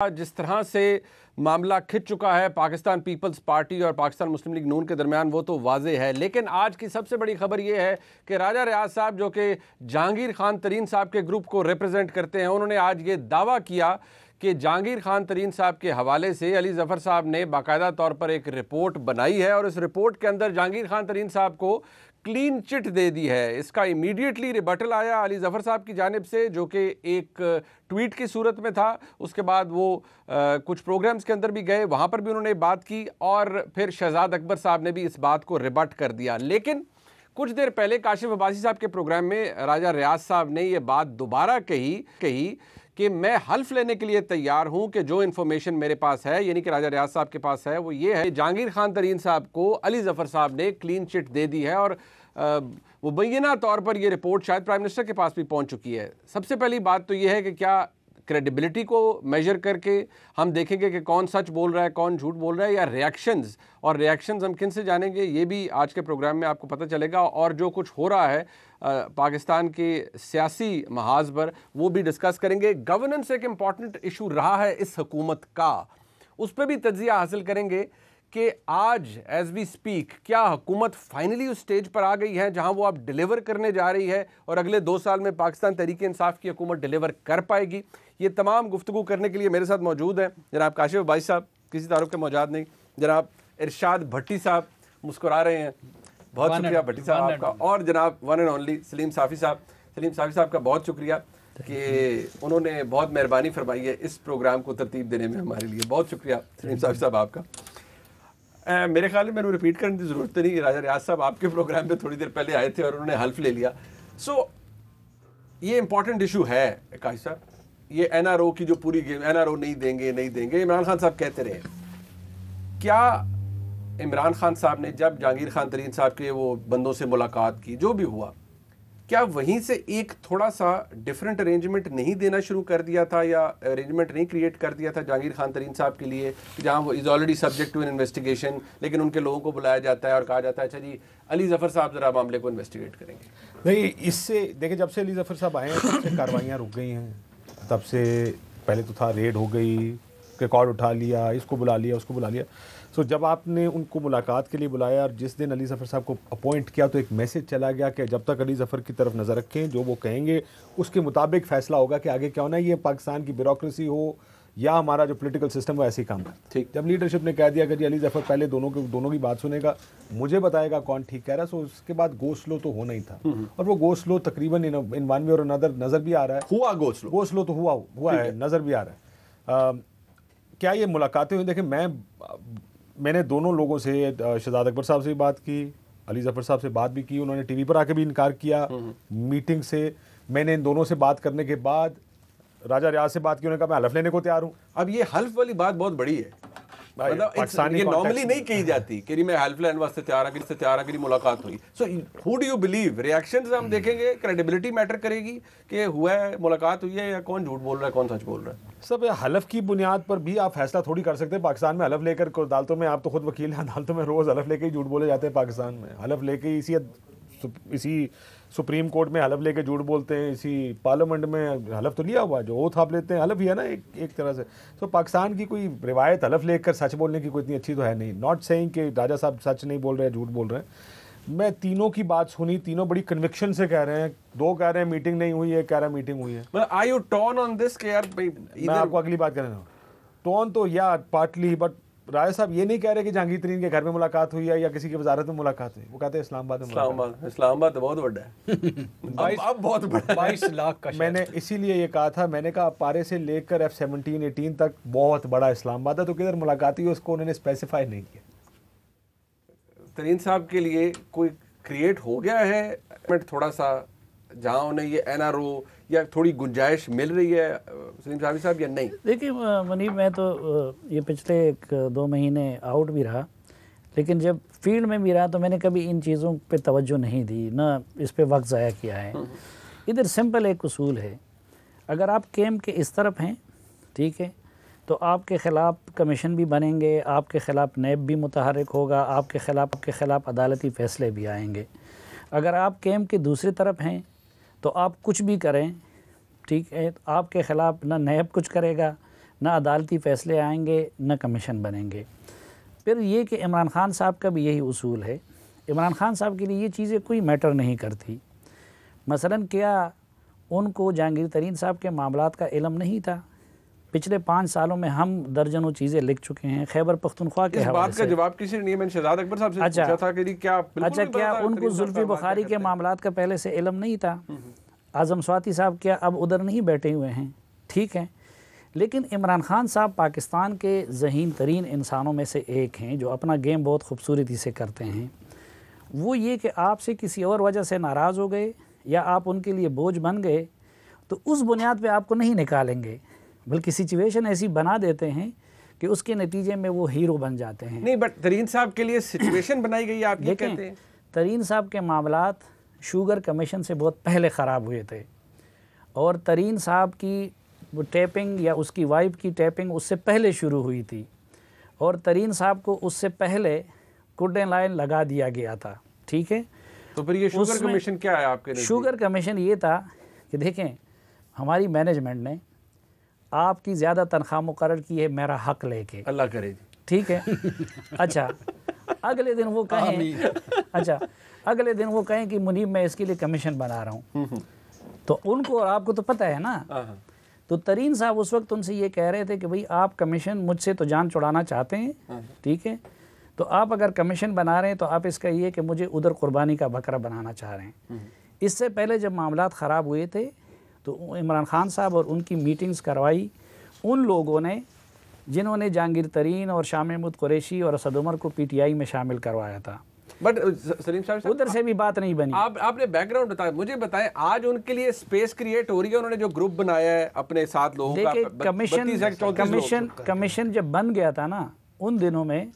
जिस तरह से मामला खिंच चुका है पाकिस्तान पीपल्स पार्टी और पाकिस्तान मुस्लिम लीग नून के दरमियान, वो तो वाजे है। लेकिन आज की सबसे बड़ी खबर ये है कि राजा रियाज साहब, जो कि जहांगीर खान तरीन साहब के ग्रुप को रिप्रेजेंट करते हैं, उन्होंने आज ये दावा किया कि जहांगीर खान तरीन साहब के हवाले से अली जफ़र साहब ने बाकायदा तौर पर एक रिपोर्ट बनाई है और इस रिपोर्ट के अंदर जहांगीर खान तरीन साहब को क्लीन चिट दे दी है। इसका इमीडिएटली रिबटल आया अली जफ़र साहब की जानिब से, जो कि एक ट्वीट की सूरत में था। उसके बाद वो कुछ प्रोग्राम्स के अंदर भी गए, वहाँ पर भी उन्होंने बात की और फिर शहजाद अकबर साहब ने भी इस बात को रिबट कर दिया। लेकिन कुछ देर पहले काशिफ अब्बासी साहब के प्रोग्राम में राजा रियाज साहब ने ये बात दोबारा कही कि मैं हल्फ लेने के लिए तैयार हूं कि जो इन्फॉर्मेशन मेरे पास है, यानी कि राजा रियाज साहब के पास है, वो ये है जहांगीर खान तरीन साहब को अली जफ़र साहब ने क्लीन चिट दे दी है और मुबैना तौर पर यह रिपोर्ट शायद प्राइम मिनिस्टर के पास भी पहुंच चुकी है। सबसे पहली बात तो यह है कि क्या क्रेडिबिलिटी को मेजर करके हम देखेंगे कि कौन सच बोल रहा है, कौन झूठ बोल रहा है, या रिएक्शंस, और रिएक्शंस हम किन से जानेंगे, ये भी आज के प्रोग्राम में आपको पता चलेगा। और जो कुछ हो रहा है पाकिस्तान के सियासी महाज पर, वो भी डिस्कस करेंगे। गवर्नेंस एक इम्पॉर्टेंट इशू रहा है इस हुकूमत का, उस पर भी तज्जिया हासिल करेंगे कि आज एज वी स्पीक क्या हुकूमत फाइनली उस स्टेज पर आ गई है जहां वो अब डिलीवर करने जा रही है और अगले 2 साल में पाकिस्तान तहरीक इंसाफ की हुकूमत डिलीवर कर पाएगी। ये तमाम गुफ्तगू करने के लिए मेरे साथ मौजूद हैं जनाब काशिफ अब्बासी साहब, किसी तारुफ के मौजूद नहीं, जनाब इरशाद भट्टी साहब मुस्कुरा रहे हैं, बहुत शुक्रिया भट्टी साहब आपका, और जनाब वन एंड ओनली सलीम साफ़ी साहब। सलीम साफ़ी साहब का बहुत शुक्रिया कि उन्होंने बहुत मेहरबानी फरमाई है इस प्रोग्राम को तरतीब देने में हमारे लिए। बहुत शुक्रिया सलीम साफ़ी साहब आपका। मेरे ख्याल में मैंने रिपीट करने की ज़रूरत नहीं, राजा रियाज साहब आपके प्रोग्राम पे थोड़ी देर पहले आए थे और उन्होंने हल्फ ले लिया। सो ये इंपॉर्टेंट इशू है काशिफ साहब, ये NRO की जो पूरी गेम, NRO नहीं देंगे, इमरान खान साहब कहते रहे। क्या इमरान खान साहब ने जब जहांगीर खान तरीन साहब के वो बंदों से मुलाकात की, जो भी हुआ, क्या वहीं से एक थोड़ा सा डिफरेंट अरेंजमेंट नहीं देना शुरू कर दिया था, या अरेंजमेंट नहीं क्रिएट कर दिया था जहांगीर खान तरीन साहब के लिए, जहां वो is already subject to an investigation, लेकिन उनके लोगों को बुलाया जाता है और कहा जाता है अच्छा जी अली जफ़र साहब ज़रा मामले को इन्वेस्टिगेट करेंगे? नहीं, इससे देखिए, जब से अली जफ़र साहब आए हैं तब से कार्रवाइयाँ रुक गई हैं। तब से पहले तो था रेड हो गई, रिकॉर्ड उठा लिया, इसको बुला लिया, उसको बुला लिया। सो जब आपने उनको मुलाकात के लिए बुलाया और जिस दिन अली जफ़र साहब को अपॉइंट किया, तो एक मैसेज चला गया कि जब तक अली जफ़र की तरफ नज़र रखें, जो वो कहेंगे उसके मुताबिक फ़ैसला होगा कि आगे क्या होना है। ये पाकिस्तान की ब्यूरोक्रेसी हो या हमारा जो पॉलिटिकल सिस्टम वो ऐसे ही काम करता। ठीक, जब लीडरशिप ने कह दिया कि जी अली जफ़र पहले दोनों की बात सुनेगा, मुझे बताएगा कौन ठीक कह रहा है, सो उसके बाद गो स्लो तो होना ही था। और वो गो स्लो तकरीबन इन वन वे और अनदर नज़र भी आ रहा है, हुआ गो स्लो तो हुआ है, नज़र भी आ रहा है। क्या ये मुलाकातें हुई? देखिए, मैंने दोनों लोगों से, शहजाद अकबर साहब से भी बात की, अली जफ़र साहब से बात भी की, उन्होंने टीवी पर आके भी इनकार किया मीटिंग से। मैंने इन दोनों से बात करने के बाद राजा रियाज से बात की, उन्होंने कहा मैं हल्फ लेने को तैयार हूँ। अब ये हल्फ वाली बात बहुत बड़ी है, मतलब ये नॉर्मली नहीं कही जाती कि मैं हल्फ लेने वास्ते तैयार हूं, किससे तैयार हूं, मुलाकात हुई। So who do you believe? Reactions हम देखेंगे, क्रेडिबिलिटी मैटर करेगी कि हुआ है, मुलाकात हुई है, या कौन झूठ बोल रहा है, कौन सच बोल रहा है। सब हलफ की बुनियाद पर भी आप फैसला थोड़ी कर सकते हैं। पाकिस्तान में हलफ लेकर अदालतों में, आप तो खुद वकील हैं, अदालतों में रोज़ हलफ लेके ही झूठ बोले जाते हैं। पाकिस्तान में हलफ लेके इसी सुप्रीम कोर्ट में हलफ लेके झूठ बोलते हैं, इसी पार्लियामेंट में हलफ तो लिया हुआ, जो ओथ आप लेते हैं हलफ ही है ना एक तरह से। तो पाकिस्तान की कोई रिवायत हलफ लेकर सच बोलने की कोई इतनी अच्छी तो है नहीं। नॉट सेइंग कि राजा साहब सच नहीं बोल रहे हैं, झूठ बोल रहे हैं। मैं तीनों की बात सुनी, तीनों बड़ी कन्विक्शन से कह रहे हैं। दो कह रहे हैं मीटिंग नहीं हुई है, कह रहा है मीटिंग हुई है। Are you torn on this कि यार भाई, मैं आपको अगली बात कहना टोन तो या पार्टली, बट राजा साहब ये नहीं कह रहे कि जहांगीर तरीन के घर में मुलाकात हुई है या किसी की वजारत में मुलाकात हुई। वो कहते हैं इस्लामाबाद में। इस्लामाबाद तो बहुत बड़ा है। अब बहुत बड़ा, 22 लाख का। मैंने इसीलिए ये कहा था, मैंने कहा पारे से लेकर F-17, 18 तक बहुत बड़ा इस्लामाबाद है, तो किधर मुलाकात हुई उसको उन्होंने स्पेसिफाई नहीं किया। तरीन साहब के लिए कोई क्रिएट हो गया है थोड़ा सा, जहाँ उन्हें ये NRO या थोड़ी गुंजाइश मिल रही है सलीम साहब, या नहीं? देखिए मनीब, मैं तो ये पिछले 1-2 महीने आउट भी रहा, लेकिन जब फील्ड में भी रहा तो मैंने कभी इन चीज़ों पे तवज्जो नहीं दी, ना इस पे वक्त ज़ाया किया है। इधर सिंपल एक उसूल है, अगर आप कैम्प के इस तरफ हैं, ठीक है, तो आपके ख़िलाफ़ कमीशन भी बनेंगे, आपके ख़िलाफ़ नैब भी मुतहरिक होगा, आपके ख़िलाफ़ अदालती फ़ैसले भी आएंगे। अगर आप कैम्प के दूसरी तरफ हैं तो आप कुछ भी करें, ठीक है, आपके ख़िलाफ़ ना नैब कुछ करेगा, ना अदालती फ़ैसले आएंगे, न कमीशन बनेंगे। फिर ये कि इमरान खान साहब का भी यही उसूल है। इमरान खान साहब के लिए ये चीज़ें कोई मैटर नहीं करती। मसलन क्या उनको जहांगीर तरीन साहब के मामलात का इल्म नहीं था? पिछले 5 सालों में हम दर्जनों चीज़ें लिख चुके हैं खैबर पख्तूनख्वा के हवाले से। इस बात का जवाब किसी ने मैंने शहजाद अकबर साहब से पूछा था कि क्या क्या उनको जुल्फ़ी बुखारी के मामलात का पहले से इल्म नहीं था? आज़म स्वाति साहब क्या अब उधर नहीं बैठे हुए हैं? ठीक है, लेकिन इमरान खान साहब पाकिस्तान के ज़हीन तरीन इंसानों में से एक हैं जो अपना गेम बहुत खूबसूरती से करते हैं। वो ये कि आपसे किसी और वजह से नाराज़ हो गए या आप उनके लिए बोझ बन गए तो उस बुनियाद पे आपको नहीं निकालेंगे, बल्कि सिचुएशन ऐसी बना देते हैं कि उसके नतीजे में वो हीरो बन जाते हैं। नहीं, बट तरीन साहब के लिए सिचुएशन बनाई गई, आप ये कहते हैं? तरीन साहब के मामलात शुगर कमीशन से बहुत पहले ख़राब हुए थे और तरीन साहब की वो टैपिंग या उसकी वाइफ की टैपिंग उससे पहले शुरू हुई थी और तरीन साहब को उससे पहले कुडेन लाइन लगा दिया गया था। ठीक है, तो फिर ये शुगर कमीशन क्या है आपके? शुगर कमीशन ये था कि देखें, हमारी मैनेजमेंट ने आपकी ज़्यादा तनख्वाह मुकर्रर की है मेरा हक लेके। अल्लाह करे। ठीक है। अच्छा, अगले दिन वो कहें कि मुनीब मैं इसके लिए कमीशन बना रहा हूँ, तो उनको और आपको तो पता है ना। तो तरीन साहब उस वक्त उनसे ये कह रहे थे कि भाई आप कमीशन मुझसे तो जान छुड़ाना चाहते हैं, ठीक है, तो आप अगर कमीशन बना रहे हैं तो आप इसका ये कि मुझे उधर कुर्बानी का बकरा बनाना चाह रहे हैं। इससे पहले जब मामलात ख़राब हुए थे तो इमरान खान साहब और उनकी मीटिंग्स करवाई उन लोगों ने जिन्होंने जहांगीर तरीन और शाह महमूद कुरैशी और असद उमर को पीटीआई में शामिल करवाया था। बट सलीम साहब उधर से भी बात नहीं बनी। आपने बैकग्राउंड बताया, मुझे बताएं आज उनके लिए स्पेस क्रिएट हो रही है। उन्होंने जो ग्रुप बनाया है अपने 7 लोगों का, कमीशन जब बन गया था ना, उन दिनों में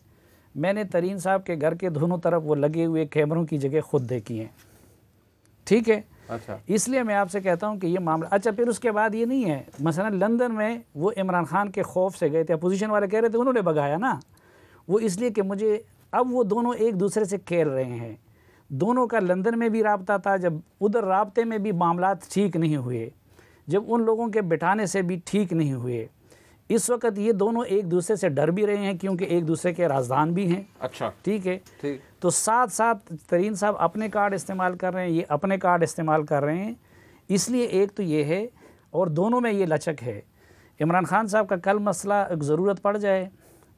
मैंने तरीन साहब के घर के दोनों तरफ वो लगे हुए कैमरों की जगह खुद देखी हैं। ठीक है, अच्छा, इसलिए मैं आपसे कहता हूं कि ये मामला। अच्छा, फिर उसके बाद ये नहीं है, मसलन लंदन में वो इमरान खान के खौफ से गए थे, अपोजिशन वाले कह रहे थे उन्होंने भगाया ना, वो इसलिए कि मुझे, अब वो दोनों एक दूसरे से खेल रहे हैं। दोनों का लंदन में भी राब्ता था, जब उधर राब्ते में भी मामलात ठीक नहीं हुए, जब उन लोगों के बिठाने से भी ठीक नहीं हुए, इस वक्त ये दोनों एक दूसरे से डर भी रहे हैं क्योंकि एक दूसरे के राजदान भी हैं। अच्छा, ठीक है, ठीक। तो साथ साथ तरीन साहब अपने कार्ड इस्तेमाल कर रहे हैं, ये अपने कार्ड इस्तेमाल कर रहे हैं। इसलिए एक तो ये है, और दोनों में ये लचक है। इमरान खान साहब का कल मसला ज़रूरत पड़ जाए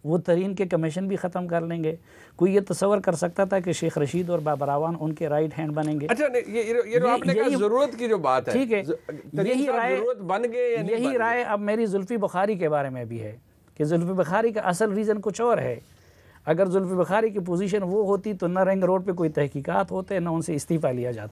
वो तरीन के कमीशन भी ख़त्म कर लेंगे। कोई ये तस्वर कर सकता था कि शेख रशीद और बाबरावान उनके राइट हैंड बनेंगे? अच्छा, ये तो आपने कहा ज़रूरत की जो बात है, ठीक है, यही राय बन गए या नहीं? यही राय अब मेरी जुल्फ़ी बुखारी के बारे में भी है कि जुल्फ़ी बुखारी का असल रीज़न कुछ और है। अगर जुल्फ़ी बुखारी की पोजीशन वो होती तो न रिंग रोड पे कोई तहकीकात होते, न उनसे इस्तीफ़ा लिया जाता।